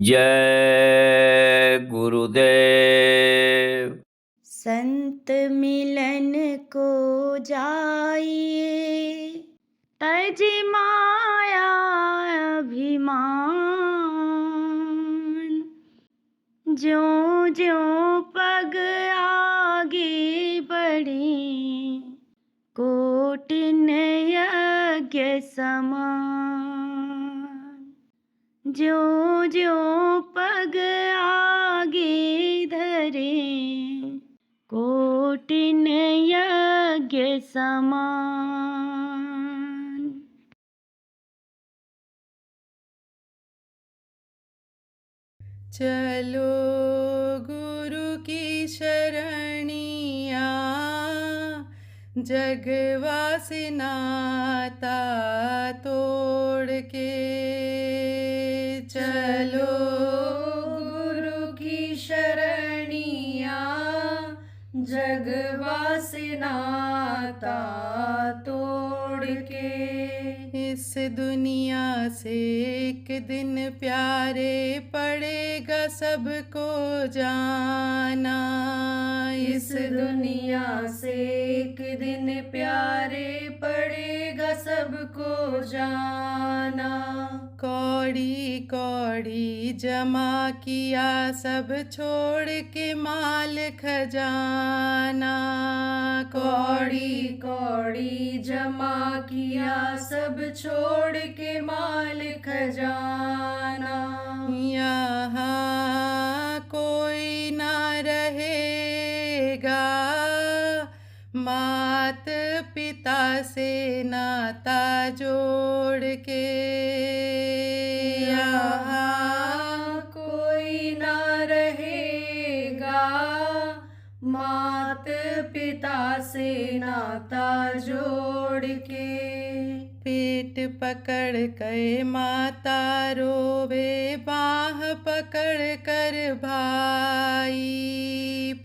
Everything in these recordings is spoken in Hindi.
जय गुरुदेव। संत मिलन को जाइए, तज माया अभिमान। ज्यों ज्यों पग आगे बढ़े, कोटिन यज्ञ समान। ज्यों ज्यों पग आगे धरे, कोटिन यज्ञ समान। चलो गुरु की शरणिया, जगवासी नाता तोड़ के। चलो गुरु की शरणिया, जगवासी नाता तोड़ के। इस दुनिया से एक दिन प्यारे पड़ेगा सबको जाना। इस दुनिया से एक दिन प्यारे पड़ेगा सबको जाना। कौड़ी कौड़ी जमा किया सब छोड़ के माल खजाना। कौड़ी कौड़ी जमा किया सब छोड़ के माल खजाना। यहाँ कोई ना रहेगा, मात पिता से नाता जोड़ के। यहाँ कोई ना रहेगा, मात पिता से नाता जोड़ के। पेट पकड़ कर माता रोवे, बाह पकड़ कर भाई।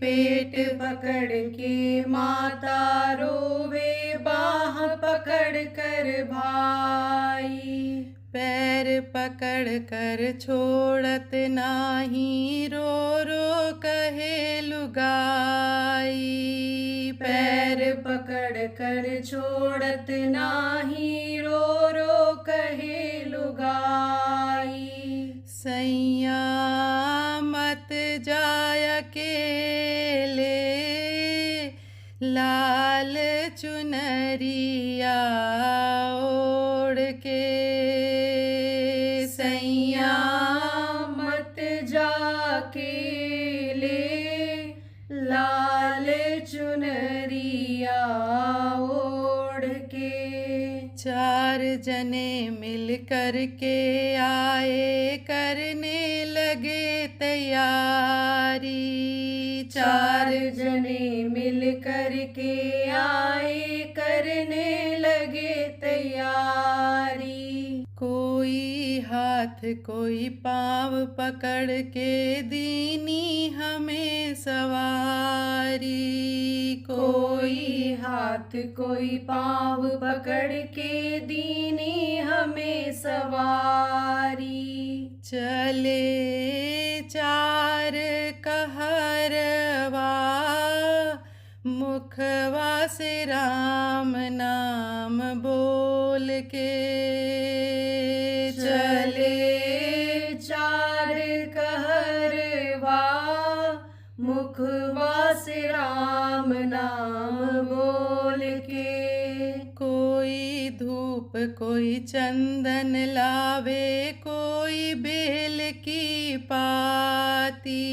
पेट पकड़ के माता रोवे, बाह पकड़ कर भाई। पैर पकड़ कर छोड़त नाही, रो रो कहे लुगाई। पैर पकड़ कर छोड़त नाही, रो रो कहे लुगाई। सैया मत जाय अकेले, लाल चुनरिया ओढ़ के। सैया मत जाकेले, लाल चुनरिया ओढ़ के। चार जने मिल कर के आए, करने लगे तैयारी। चार जने मिल कर के आए, करने लगे तैयारी। कोई हाथ कोई पाँव पकड़ के दीनी हमें सवारी। कोई हाथ कोई पाँव पकड़ के दीनी हमें सवारी। चले चार कहरवा, मुखवा से राम नाम बोल के। चले चार कहरवा, मुखवा से राम नाम बोल के। कोई धूप कोई चंदन लावे, कोई बेल की पाती।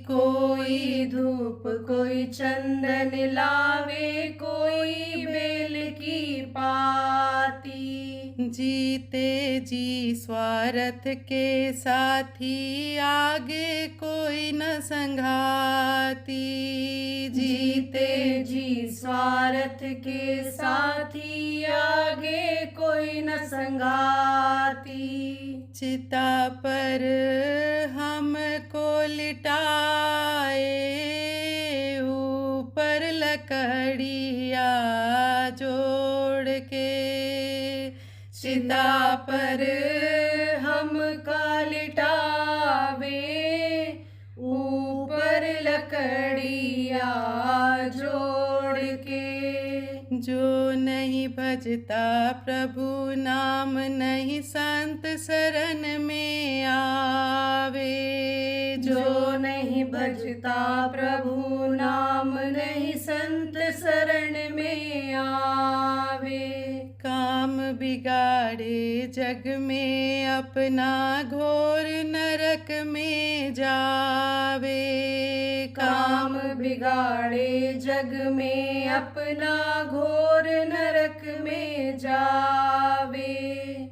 कोई धूप कोई चंदन लावे, कोई बेल की पाती। जीते जी स्वार्थ के साथी, आगे कोई न संघाती। जीते जी स्वार्थ के साथी, आगे कोई न संघाती। चिता पर हमको लिटाए, ऊपर लकड़िया जोड़ के। चिता पर हमका लिटावे, ऊपर लकड़िया जोड़ के। जो नहीं भजता प्रभु नाम, नहीं संत शरण में आवे। जो नहीं भजता प्रभु नाम, नहीं संत शरण में आवे। काम बिगाड़े जग में अपना, घोर नरक में जावे। काम बिगाड़े जग में अपना, घोर नरक में जावे।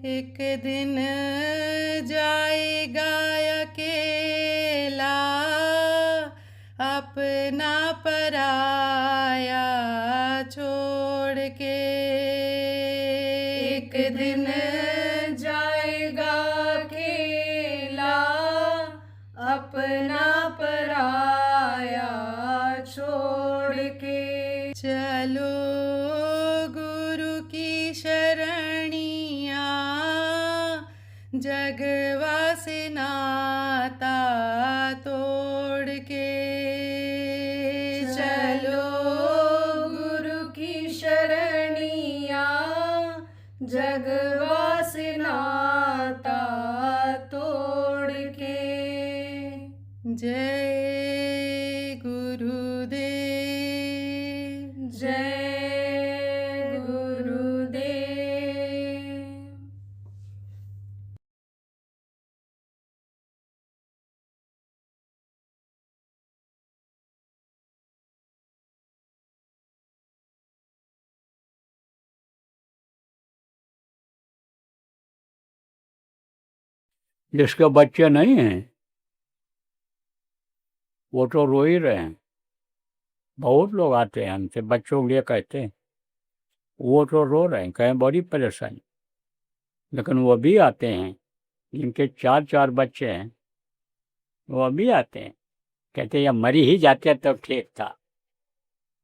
एक दिन जाएगा अकेला, अपना पराया छोड़ के। एक दिन जाएगा अकेला, अपना पराया छोड़ के। चलो गुरु की शरणिया, जगवा से नाता तोड़ के। चलो गुरु की शरणिया, जगवा से नाता तोड़ के। जय गुरुदेव, जय गुरुदेव। जिसके बच्चे नहीं हैं वो तो रो ही रहे हैं। बहुत लोग आते हैं हमसे, बच्चों के लिए कहते हैं, वो तो रो रहे हैं, कहें बड़ी परेशानी। लेकिन वो भी आते हैं जिनके 4-4 बच्चे हैं, वो अभी आते हैं, कहते हैं या मरी ही जाते तो ठीक था,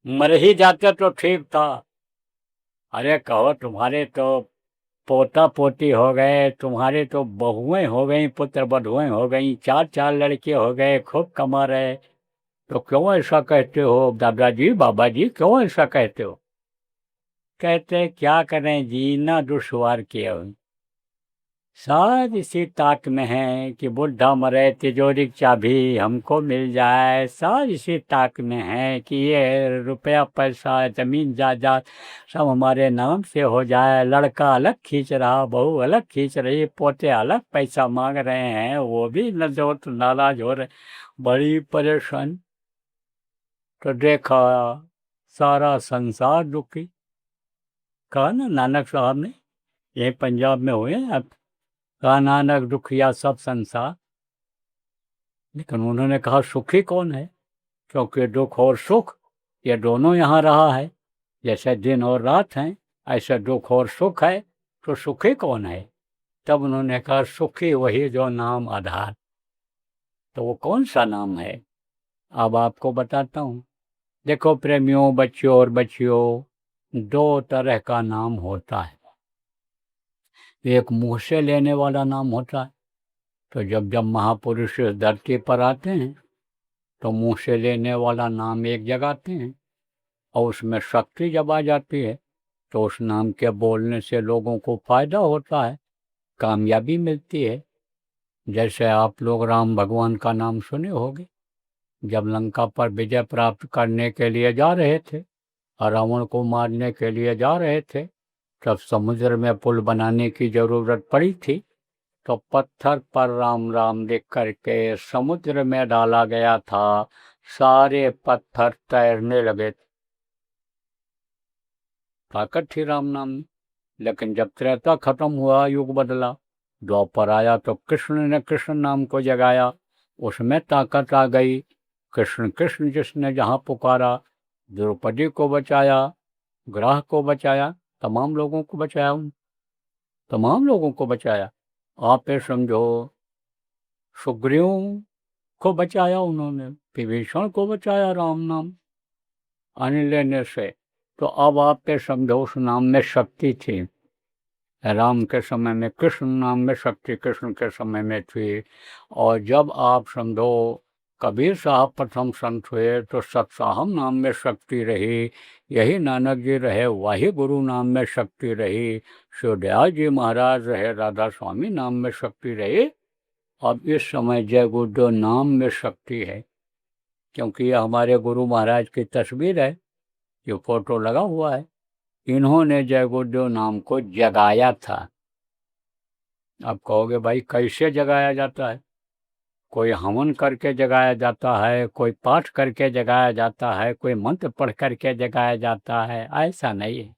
मर ही जाते तो ठीक था। अरे कहो तुम्हारे तो पोता पोती हो गए, तुम्हारे तो बहुएं हो गई, पुत्र बधुएं हो गई, 4-4 लड़के हो गए, खूब कमा रहे, तो क्यों ऐसा कहते हो दादाजी बाबा जी, क्यों ऐसा कहते हो? कहते क्या करें, जीना दुश्वार किया हुई। साज इसी ताक में है कि बुढ़ा मरे तिजोरी की चाबी हमको मिल जाए। साज इसी ताक में है कि ये रुपया पैसा जमीन जायदाद सब हमारे नाम से हो जाए। लड़का अलग खींच रहा, बहू अलग खींच रही, पोते अलग पैसा मांग रहे हैं, वो भी नजोत नाराज हो रहे, बड़ी परेशान। तो देखा सारा संसार दुखी। कहा ना नानक साहब ने, ये पंजाब में हुए आप, कहा नानक दुखिया सब संसार। लेकिन उन्होंने कहा सुखी कौन है, क्योंकि दुख और सुख ये दोनों यहाँ रहा है। जैसे दिन और रात हैं ऐसे दुख और सुख है, तो सुखी कौन है? तब उन्होंने कहा सुखी वही जो नाम आधार। तो वो कौन सा नाम है, अब आपको बताता हूँ। देखो प्रेमियों, बच्चों और बच्चियों, 2 तरह का नाम होता है। एक मुँह से लेने वाला नाम होता है। तो जब जब महापुरुष इस धरती पर आते हैं तो मुँह से लेने वाला नाम एक जगाते हैं, और उसमें शक्ति जब आ जाती है तो उस नाम के बोलने से लोगों को फायदा होता है, कामयाबी मिलती है। जैसे आप लोग राम भगवान का नाम सुने होंगे, जब लंका पर विजय प्राप्त करने के लिए जा रहे थे और रावण को मारने के लिए जा रहे थे, तब समुद्र में पुल बनाने की जरूरत पड़ी थी। तो पत्थर पर राम राम लिख करके समुद्र में डाला गया था, सारे पत्थर तैरने लगे थे। ताकत थी राम नाम में। लेकिन जब त्रेता खत्म हुआ, युग बदला, द्वापर आया, तो कृष्ण ने कृष्ण नाम को जगाया, उसमें ताकत आ गई। कृष्ण कृष्ण जिसने जहाँ पुकारा, द्रौपदी को बचाया, ग्राह को बचाया, तमाम लोगों को बचाया, तमाम लोगों को बचाया। आप ये समझो, सुग्रीव को बचाया उन्होंने, विभीषण को बचाया राम नाम आने लेने से। तो अब आप पे समझो उस नाम में शक्ति थी। राम के समय में कृष्ण नाम में शक्ति कृष्ण के समय में थी। और जब आप समझो कबीर साहब प्रथम संत हुए तो सतसाहब नाम में शक्ति रही, यही नानक जी रहे वही गुरु नाम में शक्ति रही, शिवदयाल जी महाराज रहे राधा स्वामी नाम में शक्ति रही। अब इस समय जय गुरुदेव नाम में शक्ति है, क्योंकि ये हमारे गुरु महाराज की तस्वीर है, ये फोटो लगा हुआ है। इन्होंने जय गुरुदेव नाम को जगाया था। आप कहोगे भाई कैसे जगाया जाता है? कोई हवन करके जगाया जाता है, कोई पाठ करके जगाया जाता है, कोई मंत्र पढ़ करके जगाया जाता है, ऐसा नहीं है।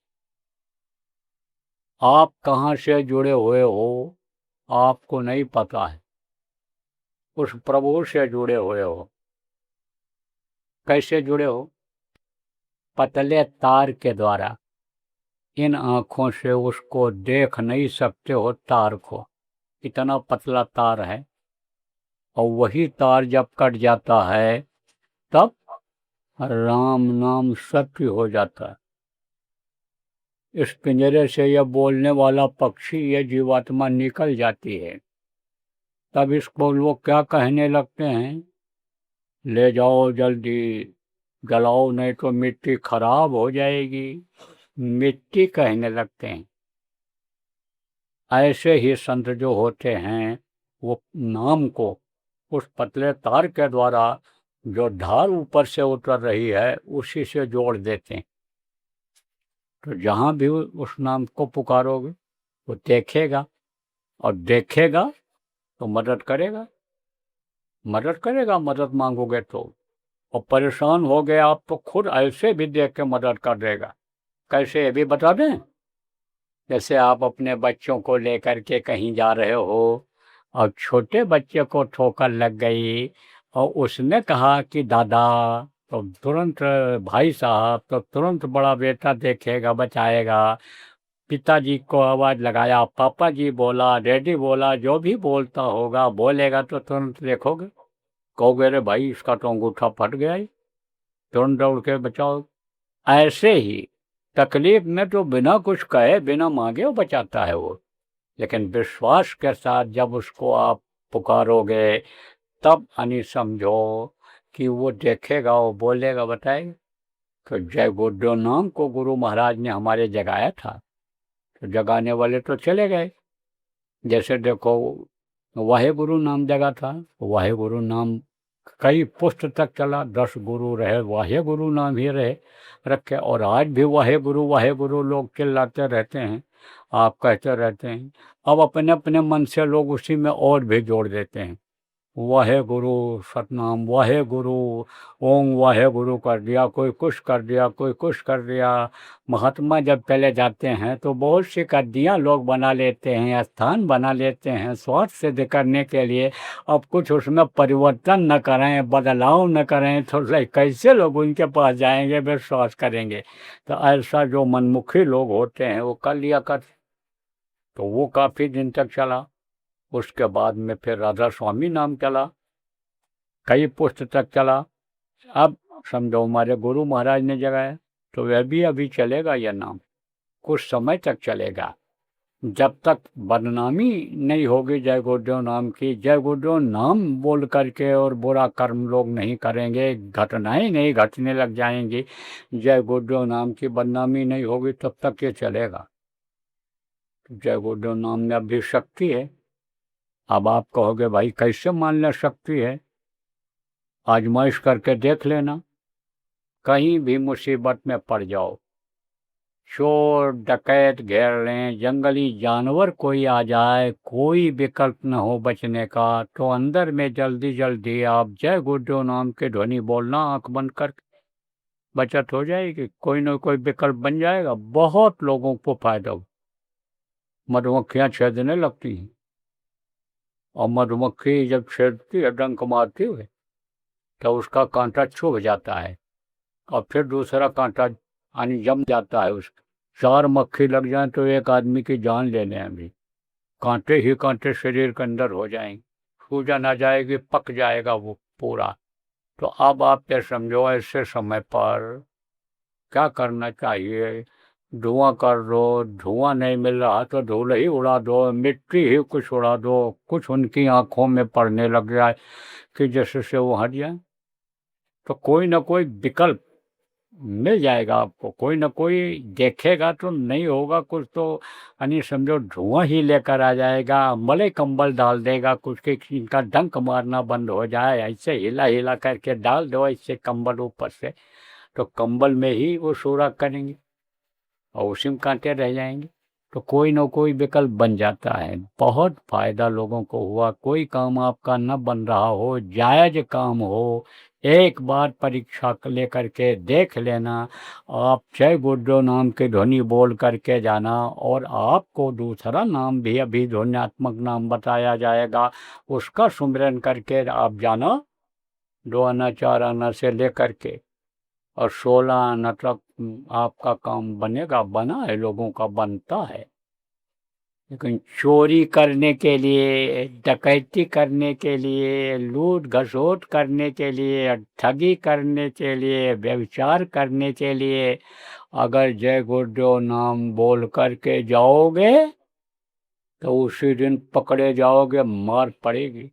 आप कहाँ से जुड़े हुए हो आपको नहीं पता है, उस प्रभु से जुड़े हुए हो। कैसे जुड़े हो? पतले तार के द्वारा। इन आँखों से उसको देख नहीं सकते हो तार को, इतना पतला तार है। और वही तार जब कट जाता है तब राम नाम सत्य हो जाता है। इस पिंजरे से यह बोलने वाला पक्षी, यह जीवात्मा निकल जाती है, तब इसको लोग क्या कहने लगते हैं? ले जाओ जल्दी, जलाओ नहीं तो मिट्टी खराब हो जाएगी, मिट्टी कहने लगते हैं। ऐसे ही संत जो होते हैं वो नाम को उस पतले तार के द्वारा जो धार ऊपर से उतर रही है उसी से जोड़ देते हैं। तो जहाँ भी उस नाम को पुकारोगे वो देखेगा, और देखेगा तो मदद करेगा, मदद करेगा, मदद मांगोगे तो। और परेशान हो गए आप तो खुद ऐसे भी देख के मदद कर देगा। कैसे ये भी बता दें? जैसे आप अपने बच्चों को लेकर के कहीं जा रहे हो और छोटे बच्चे को ठोकर लग गई और उसने कहा कि दादा, तो तुरंत भाई साहब, तो तुरंत बड़ा बेटा देखेगा, बचाएगा। पिताजी को आवाज़ लगाया, पापा जी बोला, डैडी बोला, जो भी बोलता होगा बोलेगा तो तुरंत देखोगे, कहोगे अरे भाई इसका तो अंगूठा फट गया ही, तुरंत दौड़ के बचाओ। ऐसे ही तकलीफ में तो बिना कुछ कहे बिना मांगे वो बचाता है वो, लेकिन विश्वास के साथ जब उसको आप पुकारोगे तब यानी समझो कि वो देखेगा, वो बोलेगा, बताएगा। तो जय गुरुदेव नाम को गुरु महाराज ने हमारे जगाया था, तो जगाने वाले तो चले गए। जैसे देखो वाहे गुरु नाम जगा था, वाहे गुरु नाम कई पुष्ट तक चला, 10 गुरु रहे, वाहे गुरु नाम ही रहे रखे। और आज भी वाहे गुरु लोग चिल्लाते रहते हैं, आप कहते रहते हैं। अब अपने अपने मन से लोग उसी में और भी जोड़ देते हैं, वाहे गुरु सतनाम, वाहे गुरु, ओम वाहे गुरु कर दिया, कोई कुछ कर दिया, कोई कुछ कर दिया। महात्मा जब चले जाते हैं तो बहुत सी गद्दियाँ लोग बना लेते हैं, स्थान बना लेते हैं स्वार्थ सिद्ध करने के लिए। अब कुछ उसमें परिवर्तन न करें, बदलाव न करें तो कैसे लोग उनके पास जाएंगे, विश्वास करेंगे? तो ऐसा जो मनमुखी लोग होते हैं वो कर लिया कर। तो वो काफ़ी दिन तक चला। उसके बाद में फिर राधा स्वामी नाम चला, कई पुष्ट तक चला। अब समझो हमारे गुरु महाराज ने जगाया, तो वह भी अभी चलेगा यह नाम, कुछ समय तक चलेगा। जब तक बदनामी नहीं होगी जय गुरुदेव नाम की, जय गुरुदेव नाम बोल करके और बुरा कर्म लोग नहीं करेंगे, घटनाएं नहीं घटने लग जाएंगी, जय गुरुदेव नाम की बदनामी नहीं होगी, तब तक ये चलेगा। जय गुरुदेव नाम में अभी शक्ति है। अब आप कहोगे भाई कैसे मान लें शक्ति है? आजमाइश करके देख लेना। कहीं भी मुसीबत में पड़ जाओ, चोर डकैत घेर लें, जंगली जानवर कोई आ जाए, कोई विकल्प न हो बचने का, तो अंदर में जल्दी जल्दी आप जय गुरुदेव नाम के ध्वनि बोलना, आंख बंद करके, बचत हो जाएगी, कोई न कोई विकल्प बन जाएगा, बहुत लोगों को फायदा हो। मधुमक्खियाँ छेदने लगती हैं, और मधुमक्खी जब छेदती है, डंक मारती हुई, तो उसका कांटा चुभ जाता है और फिर दूसरा कांटा यानी जम जाता है। उसका 4 मक्खी लग जाए तो एक आदमी की जान ले लें। अभी कांटे ही कांटे शरीर के अंदर हो जाएंगे, सूजन आ जाएगी, पक जाएगा वो पूरा। तो अब आप ये समझो ऐसे समय पर क्या करना चाहिए? धुआं कर दो, धुआं नहीं मिल रहा तो धूल ही उड़ा दो, मिट्टी ही कुछ उड़ा दो, कुछ उनकी आंखों में पड़ने लग जाए कि जैसे से वो हट जाए। तो कोई ना कोई विकल्प मिल जाएगा आपको, कोई ना कोई देखेगा तो नहीं होगा कुछ तो, यानी समझो धुआं ही लेकर आ जाएगा, मले कंबल डाल देगा कुछ के, इनका डंक मारना बंद हो जाए, ऐसे हिला हिला करके डाल दो ऐसे कंबल ऊपर से, तो कंबल में ही वो सोरा करेंगे और उसी में कांटे रह जाएंगे। तो कोई ना कोई विकल्प बन जाता है। बहुत फायदा लोगों को हुआ। कोई काम आपका न बन रहा हो, जायज काम हो, एक बार परीक्षा लेकर के देख लेना। आप जय गुरुदेव नाम की ध्वनि बोल करके जाना, और आपको दूसरा नाम भी अभी ध्वन्यात्मक नाम बताया जाएगा, उसका सुमिरन करके आप जाना। 2 आना 4 आना से लेकर के और 16 आना तक आपका काम बनेगा। बना है, लोगों का बनता है। लेकिन चोरी करने के लिए, डकैती करने के लिए, लूट घसोट करने के लिए, ठगी करने के लिए, व्यभिचार करने के लिए अगर जय गुरुदेव नाम बोल करके जाओगे तो उसी दिन पकड़े जाओगे, मार पड़ेगी।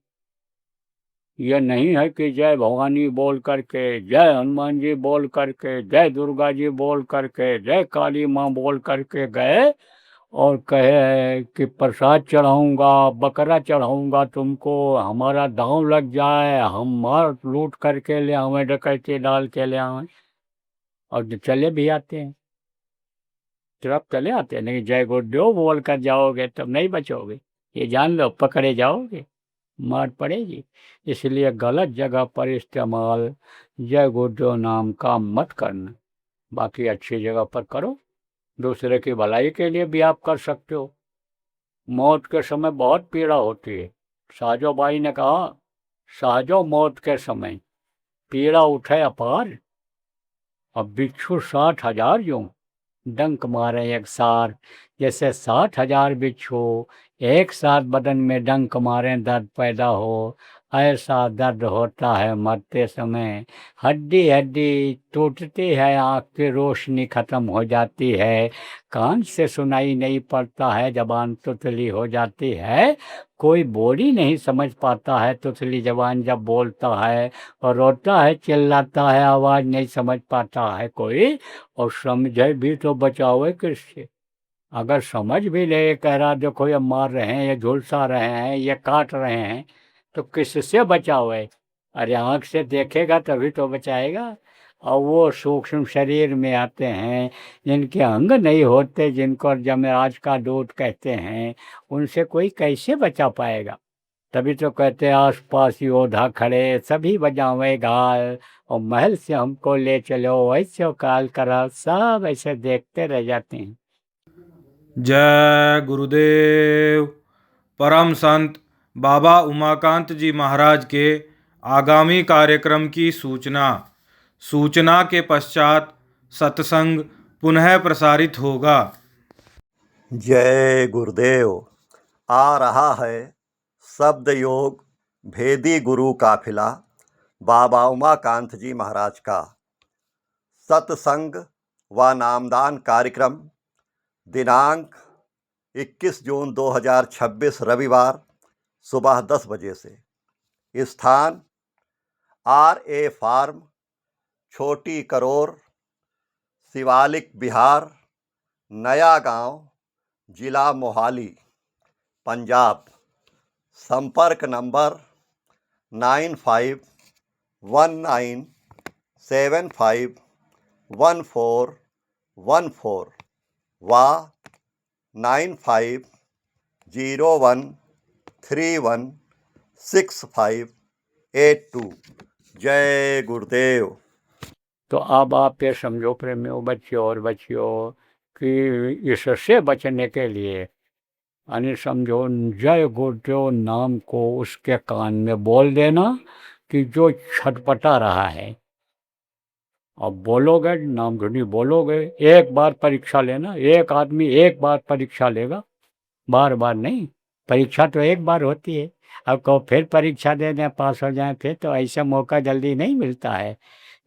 यह नहीं है कि जय भवानी बोल करके, जय हनुमान जी बोल करके, जय दुर्गा जी बोल करके, जय काली माँ बोल करके गए और कहे कि प्रसाद चढ़ाऊंगा, बकरा चढ़ाऊंगा तुमको, हमारा दांव लग जाए, हम मार लूट करके ले आवें, डकैती डाल के ले आवें। और जो चले भी आते हैं, तो आप चले आते हैं, नहीं जय गुरुदेव बोल कर जाओगे तब नहीं बचोगे, ये जान लो, पकड़े जाओगे, मार पड़ेगी। इसलिए गलत जगह पर इस्तेमाल जय गुरुदेव नाम का मत करना। बाकी अच्छी जगह पर करो, दूसरे की भलाई के लिए भी आप कर सकते हो। मौत के समय बहुत पीड़ा होती है। साजो बाई ने कहा, साजो मौत के समय पीड़ा उठे अपार, अब बिच्छू 60,000 यूं डंक मारे एक सार। जैसे 60,000 बिच्छू एक साथ बदन में डंक मारे, दर्द पैदा हो, ऐसा दर्द होता है मरते समय। हड्डी हड्डी टूटती है, आँख की रोशनी खत्म हो जाती है, कान से सुनाई नहीं पड़ता है, जबान तुतली हो जाती है, कोई बोल ही नहीं समझ पाता है, तुतली जबान जब बोलता है, और रोता है, चिल्लाता है, आवाज़ नहीं समझ पाता है कोई, और समझे भी तो बचावे किससे? अगर समझ भी ले, कह रहा देखो ये मार रहे हैं, ये झुलसा रहे हैं, ये काट रहे हैं, तो किससे बचावे? अरे आँख से देखेगा तभी तो बचाएगा। और वो सूक्ष्म शरीर में आते हैं, जिनके अंग नहीं होते, जिनको जमराज का दूत कहते हैं, उनसे कोई कैसे बचा पाएगा? तभी तो कहते हैं आस पास योद्धा खड़े, सभी बजावे गाल, और महल से हमको ले चलो, ऐसे काल करा, सब ऐसे देखते रह जाते हैं। जय गुरुदेव। परम संत बाबा उमाकांत जी महाराज के आगामी कार्यक्रम की सूचना के पश्चात सत्संग पुनः प्रसारित होगा। जय गुरुदेव। आ रहा है शब्द योग भेदी गुरु काफिला बाबा उमाकांत जी महाराज का सत्संग व नामदान कार्यक्रम दिनांक 21 जून 2026 रविवार सुबह 10 बजे से। स्थान RA फार्म, छोटी करोर, शिवालिक बिहार, नया गांव, जिला मोहाली, पंजाब। संपर्क नंबर 9519751414 व 9501316582। जय गुरुदेव। तो अब आप ये समझो प्रेमियों, बच्चों और बच्चियों, कि इससे बचने के लिए, यानी समझो जय गुरुदेव नाम को उसके कान में बोल देना कि जो छटपटा रहा है। अब बोलोगे, नाम धुनी बोलोगे, एक बार परीक्षा लेना, एक आदमी एक बार परीक्षा लेगा, बार बार नहीं। परीक्षा तो एक बार होती है, अब कहो फिर परीक्षा दे दें पास हो जाए, फिर तो ऐसा मौका जल्दी नहीं मिलता है।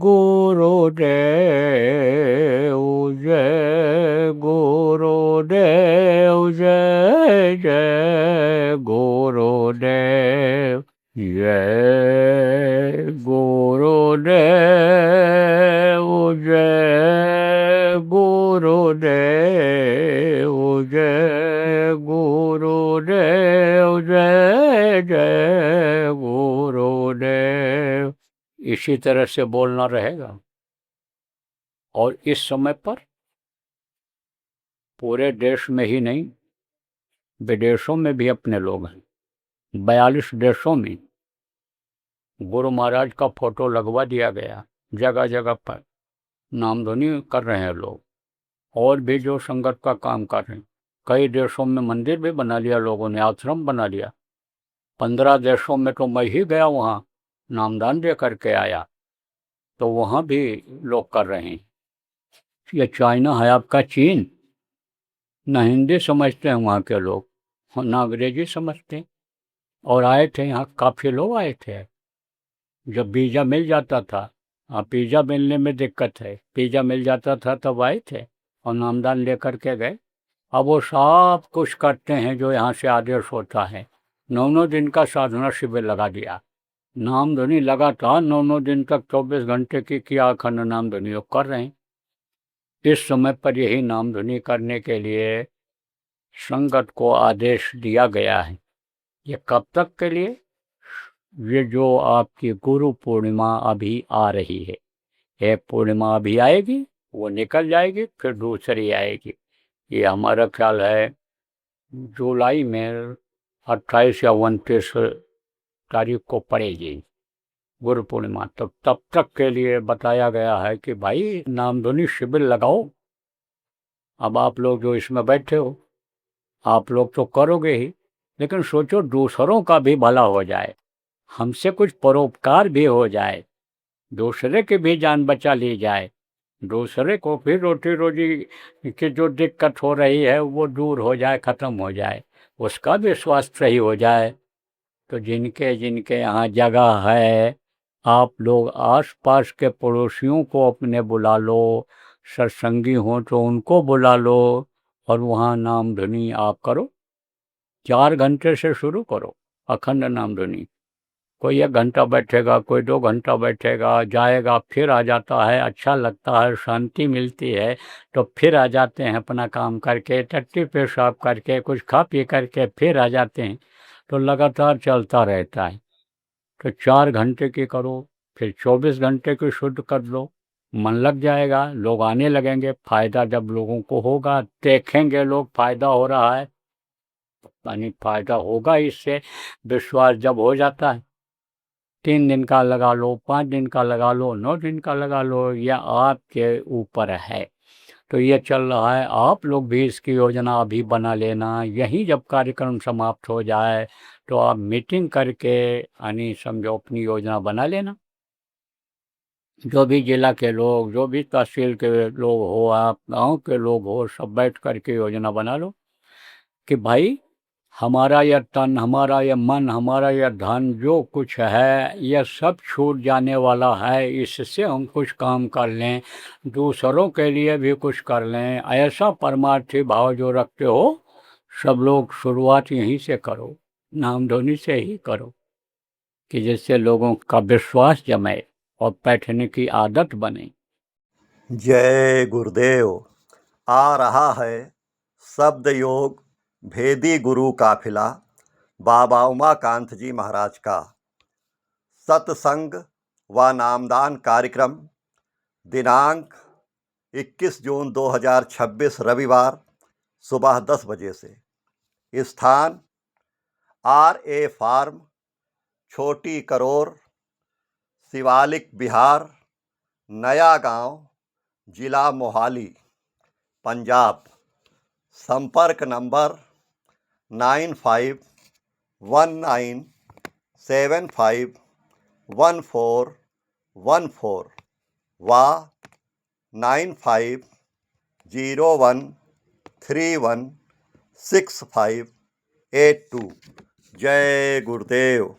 गुरुदेव जय गुरुदेव जय जय गुरुदेव जय गुरुदेव जय गुरुदेव जय गुरुदेव जय जय गुरुदेव। इसी तरह से बोलना रहेगा। और इस समय पर पूरे देश में ही नहीं, विदेशों में भी अपने लोग हैं। 42 देशों में गुरु महाराज का फोटो लगवा दिया गया, जगह जगह पर नामध्वनि कर रहे हैं लोग। और भी जो संगत का काम कर रहे हैं, कई देशों में मंदिर भी बना लिया लोगों ने, आश्रम बना लिया। 15 देशों में तो मैं ही गया, वहाँ नामदान दे करके आया, तो वहाँ भी लोग कर रहे हैं। ये चाइना है आपका चीन, ना हिंदी समझते हैं वहाँ के लोग, ना अंग्रेजी समझते हैं। और आए थे यहाँ, काफ़ी लोग आए थे। जब वीज़ा मिल जाता था, वीज़ा मिलने में दिक्कत है, वीज़ा मिल जाता था तब आए थे और नामदान लेकर के गए। अब वो सब कुछ करते हैं जो यहाँ से आदेश होता है। 9 दिन का साधना शिविर लगा दिया, नामध्वनि लगातार 9 दिन तक 24 घंटे की किया अखंड नामध्वनि कर रहे हैं। इस समय पर यही नामध्वनि करने के लिए संगत को आदेश दिया गया है। ये कब तक के लिए? ये जो आपकी गुरु पूर्णिमा अभी आ रही है, एक पूर्णिमा अभी आएगी, वो निकल जाएगी, फिर दूसरी आएगी। ये हमारा ख्याल है जुलाई में 28 या 29 तारीख को पड़ेगी गुरु पूर्णिमा। तो तब तक के लिए बताया गया है कि भाई नामध्वनि शिविर लगाओ। अब आप लोग जो इसमें बैठे हो, आप लोग तो करोगे ही, लेकिन सोचो दूसरों का भी भला हो जाए, हमसे कुछ परोपकार भी हो जाए, दूसरे की भी जान बचा ली जाए, दूसरे को फिर रोटी रोजी की जो दिक्कत हो रही है वो दूर हो जाए, ख़त्म हो जाए, उसका भी स्वास्थ्य सही हो जाए। तो जिनके जिनके यहाँ जगह है, आप लोग आसपास के पड़ोसियों को अपने बुला लो, सत्संगी हो तो उनको बुला लो, और वहाँ नामध्वनि आप करो। 4 घंटे से शुरू करो अखंड नामध्वनि। कोई 1 घंटा बैठेगा, कोई 2 घंटा बैठेगा, जाएगा, फिर आ जाता है, अच्छा लगता है, शांति मिलती है, तो फिर आ जाते हैं अपना काम करके, टट्टी पेशाब करके, कुछ खा पी करके फिर आ जाते हैं। तो लगातार चलता रहता है। तो 4 घंटे की करो, फिर 24 घंटे की शुद्ध कर लो, मन लग जाएगा, लोग आने लगेंगे। फायदा जब लोगों को होगा, देखेंगे लोग फायदा हो रहा है, यानी फायदा होगा इससे। विश्वास जब हो जाता है, 3 दिन का लगा लो, 5 दिन का लगा लो, 9 दिन का लगा लो, यह आपके ऊपर है। तो ये चल रहा है, आप लोग भी इसकी योजना अभी बना लेना। यहीं जब कार्यक्रम समाप्त हो जाए तो आप मीटिंग करके यानी समझो अपनी योजना बना लेना। जो भी जिला के लोग, जो भी तहसील के लोग हो, आप गांव के लोग हो, सब बैठ करके योजना बना लो कि भाई हमारा यह तन, हमारा यह मन, हमारा यह धन, जो कुछ है यह सब छूट जाने वाला है, इससे हम कुछ काम कर लें, दूसरों के लिए भी कुछ कर लें। ऐसा परमार्थी भाव जो रखते हो, सब लोग शुरुआत यहीं से करो, नामध्वनि से ही करो, कि जिससे लोगों का विश्वास जमे और बैठने की आदत बने। जय गुरुदेव। आ रहा है शब्द योग भेदी गुरु काफिला बाबा उमाकांत जी महाराज का सत्संग व नामदान कार्यक्रम दिनांक 21 जून 2026 रविवार सुबह 10 बजे से। स्थान RA फार्म, छोटी करोर, शिवालिक बिहार, नया गांव, जिला मोहाली, पंजाब। संपर्क नंबर 9519751414 व 9501316582। जय गुरुदेव।